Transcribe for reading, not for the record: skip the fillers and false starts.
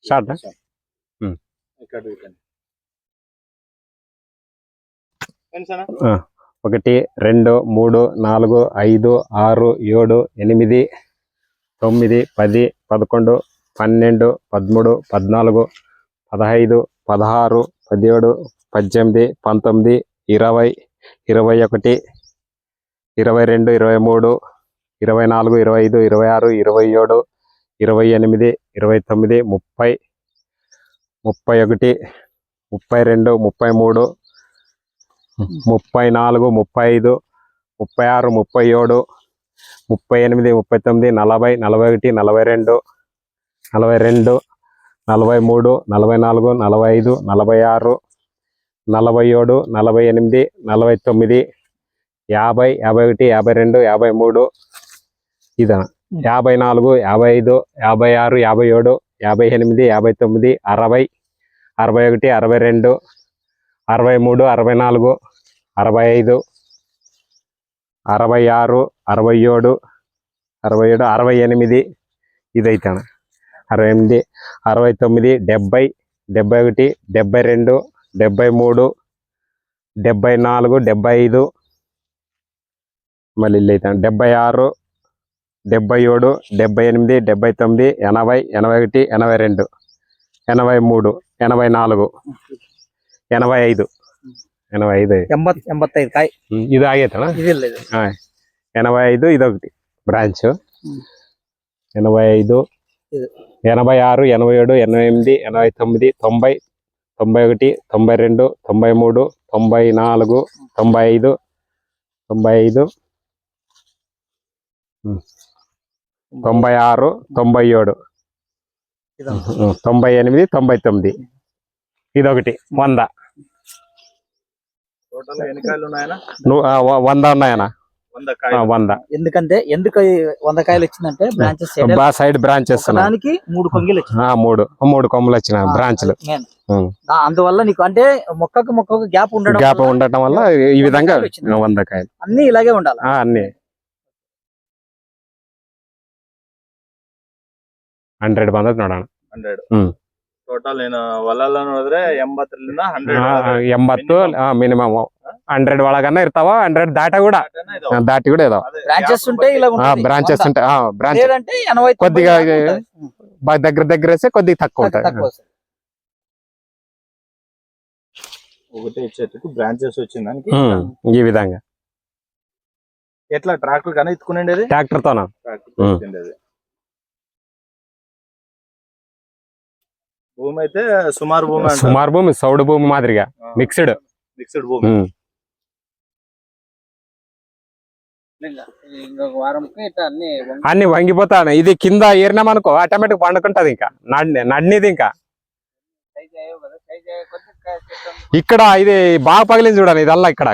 Start. ఒకటి 2 3 4 5 6 7 8 9 10 11 12 13 14 15 16 17 18 19 20 21 22 23 24 25 26 27 28 29 30 31 32 33 34 35 36 37 38 39 40 41 42 42 43 44 45 46 47 48 49 50 51 52 53 ఇదా 54 55 56 57 58 59 60 61 62 63 64 65 66 67 67 68 ఇదైతే 68 69 70 71 72 73 74 75 మళ్ళీ ఇల్లు అయితే 76 77 78 79 80 81 82 83 84 85 85 కాయ ఇది ఆగేతనా 85 ఇదొకటి బ్రాంచ్ 85 86 87 88 89 90 91 92 93 94 95 95 96 97 98 99 ఇదొకటి 100 100 ఉన్నాయనా 100. ఎందుకంటే ఎందుకు 100 కాయలు వచ్చిందంటే బ్రాంచెస్ సైడ్ బ్రాంచెస్ దానికి 3 కొంగిలు వచ్చినాయి. 3 కొమ్మలు వచ్చినాయి బ్రాంచ్లు. అందువల్ల నీకు అంటే మొక్కకు గ్యాప్ ఉండటం వల్ల ఈ విధంగా 100 కాయలు అన్ని ఇలాగే ఉండాలి. అన్ని 100 ಬಂದದ ನೋಡೋಣ. 100 ಟೋಟಲ್ ಏನು ಹೊಲಲ್ಲ ನೋಡಿದ್ರೆ 80ರಿಂದ 100 ಮಿನಿಮಮ್ 100 ಒಳಗನ್ನ ಇರ್ತಾವ. 100 ದಾಟ ಕೂಡ ಇದಾವ. బ్రాంచెస్ ఉంటాయి ఇలా ఉంటాయి. బ్రాంచెస్ ఉంటాయి. బ్రాంచ్ లేదంటే 80 కొద్దిగా దగ్గర కొద్దిగా తక్కువ ఉంటాయి. ఒకటే చెట్టుకు బ్రాంచెస్ వచ్చిందానికి ఈ విధంగా ఎట్లా ట్రాక్టర్ కన్నా ఎత్తుకునేది ట్రాక్టర్ తోనా భూమి అయితే సుమారు భూమి సౌడు భూమి మాదిరిగా మిక్స్డ్ భూమి. అన్ని వంగిపోతాను. ఇది కింద ఏరినామనుకో ఆటోమేటిక్ పండుకుంటది. ఇంకా నడినిది ఇంకా ఇక్కడ ఇది బాగా పగిలింది చూడండి. ఇదల్లా ఇక్కడ